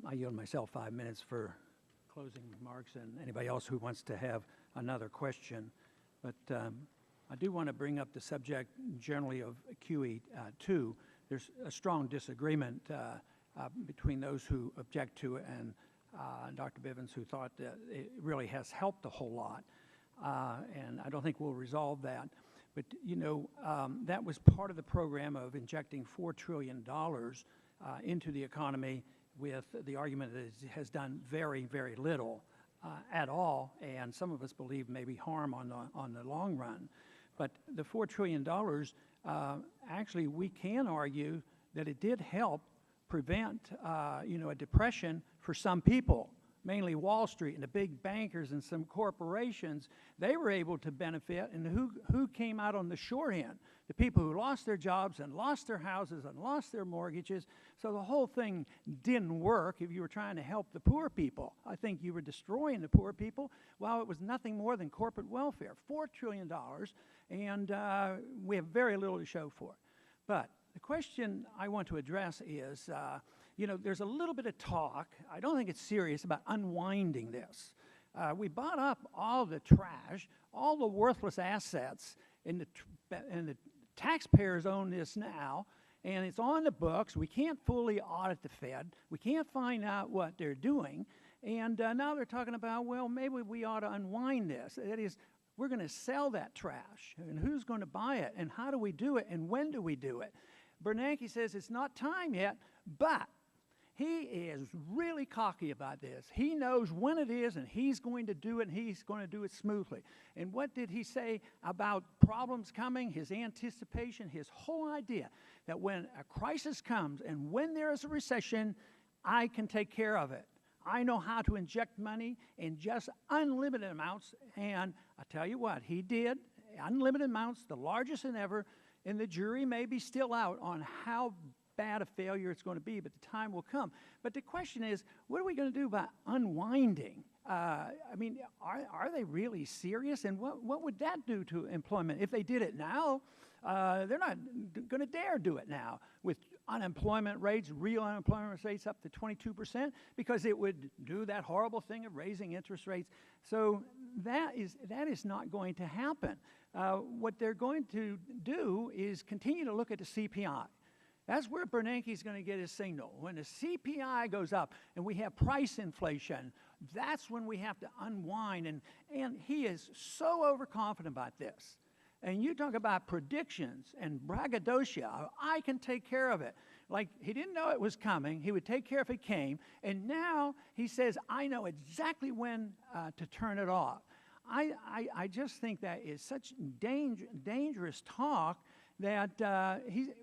I yield myself 5 minutes for closing remarks and anybody else who wants to have another question. But I do want to bring up the subject generally of QE2. There's a strong disagreement between those who object to it and Dr. Bivens, who thought that it really has helped a whole lot. And I don't think we'll resolve that. But, you know, that was part of the program of injecting $4 trillion into the economy with the argument that it has done very, very little at all, and some of us believe maybe harm on the long run. But the $4 trillion, actually, we can argue that it did help prevent, you know, a depression for some people, mainly Wall Street and the big bankers and some corporations. They were able to benefit, and who came out on the short end? The people who lost their jobs and lost their houses and lost their mortgages. So the whole thing didn't work if you were trying to help the poor people. I think you were destroying the poor people while it was nothing more than corporate welfare. $4 trillion, and we have very little to show for it. But the question I want to address is, you know, there's a little bit of talk, I don't think it's serious, about unwinding this. We bought up all the trash, all the worthless assets, and the taxpayers own this now, and it's on the books. We can't fully audit the Fed. We can't find out what they're doing. And now they're talking about, well, maybe we ought to unwind this. That is, we're going to sell that trash, and who's going to buy it, and how do we do it, and when do we do it? Bernanke says it's not time yet, but he is really cocky about this. He knows when it is, and he's going to do it, and he's going to do it smoothly. And what did he say about problems coming? His anticipation, his whole idea that when a crisis comes and when there is a recession, I can take care of it. I know how to inject money in just unlimited amounts, and I tell you what, he did, unlimited amounts, the largest than ever, and the jury may be still out on how bad a failure it's going to be, but the time will come. But the question is, what are we going to do about unwinding? I mean, are they really serious? And what would that do to employment? If they did it now, they're not going to dare do it now with unemployment rates, real unemployment rates up to 22%, because it would do that horrible thing of raising interest rates. So that is not going to happen. What they're going to do is continue to look at the CPI. That's where Bernanke is going to get his signal. When the CPI goes up and we have price inflation, that's when we have to unwind. And he is so overconfident about this. And you talk about predictions and braggadocio. I can take care of it. Like, he didn't know it was coming. He would take care if it came. And now he says, I know exactly when to turn it off. I just think that is such dangerous talk that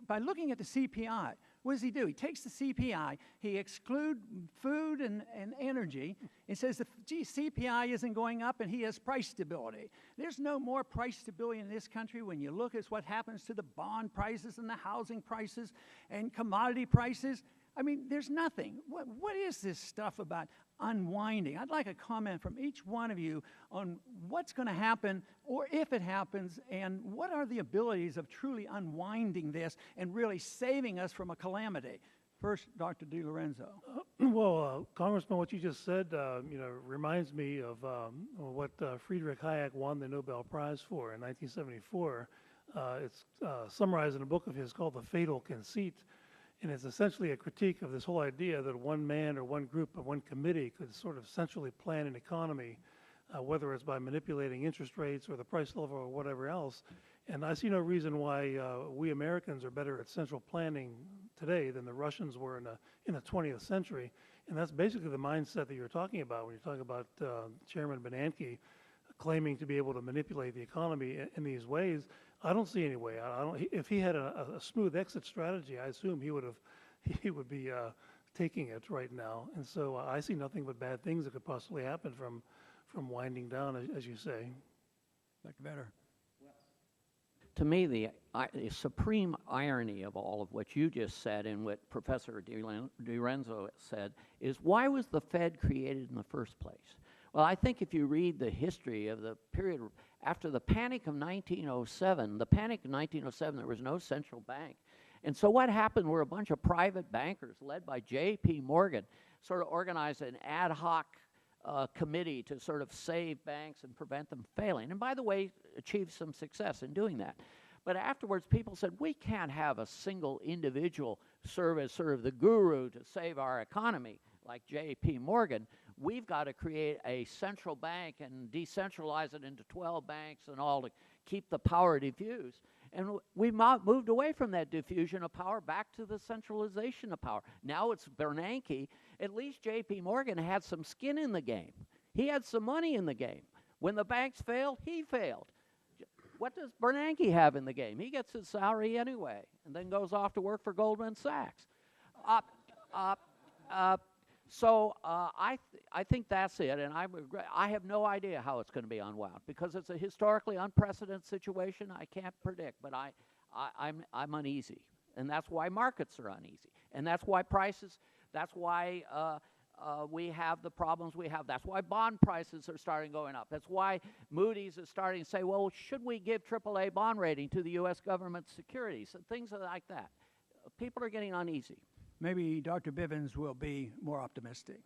by looking at the CPI, what does he do? He takes the CPI, he excludes food and energy, and says, gee, CPI isn't going up, and he has price stability. There's no more price stability in this country when you look at what happens to the bond prices and the housing prices and commodity prices. I mean, there's nothing. What is this stuff about unwinding? I'd like a comment from each one of you on what's going to happen, or if it happens, and what are the abilities of truly unwinding this and really saving us from a calamity. First, Dr. DiLorenzo. Well, Congressman, what you just said, you know, reminds me of what Friedrich Hayek won the Nobel Prize for in 1974. It's summarized in a book of his called The Fatal Conceit. And it's essentially a critique of this whole idea that one man or one group or one committee could sort of centrally plan an economy, whether it's by manipulating interest rates or the price level or whatever else. And I see no reason why we Americans are better at central planning today than the Russians were in the 20th century. And that's basically the mindset that you're talking about when you're talking about Chairman Bernanke claiming to be able to manipulate the economy in these ways. I don't see any way. If he had a smooth exit strategy, I assume he would be taking it right now. And so I see nothing but bad things that could possibly happen from winding down, as you say. Dr. Vedder. To me, the supreme irony of all of what you just said and what Professor DiLorenzo said is, why was the Fed created in the first place? Well, I think if you read the history of the period after the Panic of 1907, there was no central bank. And so what happened were a bunch of private bankers led by J.P. Morgan sort of organized an ad hoc committee to sort of save banks and prevent them failing. And by the way, achieved some success in doing that. But afterwards, people said, we can't have a single individual serve as sort of the guru to save our economy like J.P. Morgan. We've got to create a central bank and decentralize it into 12 banks and all to keep the power diffused. And we moved away from that diffusion of power back to the centralization of power. Now it's Bernanke. At least J.P. Morgan had some skin in the game. He had some money in the game. When the banks failed, he failed. What does Bernanke have in the game? He gets his salary anyway and then goes off to work for Goldman Sachs. So I think that's it, and I have no idea how it's going to be unwound because it's a historically unprecedented situation. I can't predict, but I'm uneasy, and that's why markets are uneasy, and that's why prices. That's why we have the problems we have. That's why bond prices are starting going up. That's why Moody's is starting to say, well, should we give AAA bond rating to the U.S. government securities and things like that? People are getting uneasy. Maybe Dr. Bivens will be more optimistic.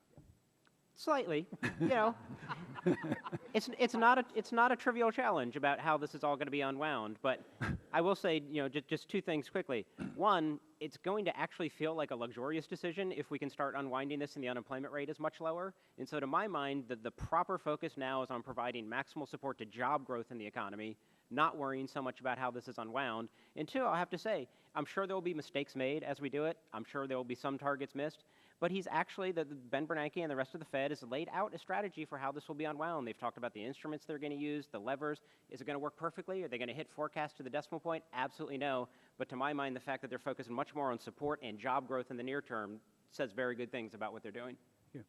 Slightly, you know, it's not a trivial challenge about how this is all going to be unwound. But I will say, you know, just two things quickly. One, it's going to actually feel like a luxurious decision if we can start unwinding this and the unemployment rate is much lower. And so, to my mind, the proper focus now is on providing maximal support to job growth in the economy, not worrying so much about how this is unwound. And two, I'll have to say, I'm sure there will be mistakes made as we do it. I'm sure there will be some targets missed. But he's actually, Ben Bernanke and the rest of the Fed has laid out a strategy for how this will be unwound. They've talked about the instruments they're going to use, the levers. Is it going to work perfectly? Are they going to hit forecast to the decimal point? Absolutely no. But to my mind, the fact that they're focusing much more on support and job growth in the near term says very good things about what they're doing. Yeah.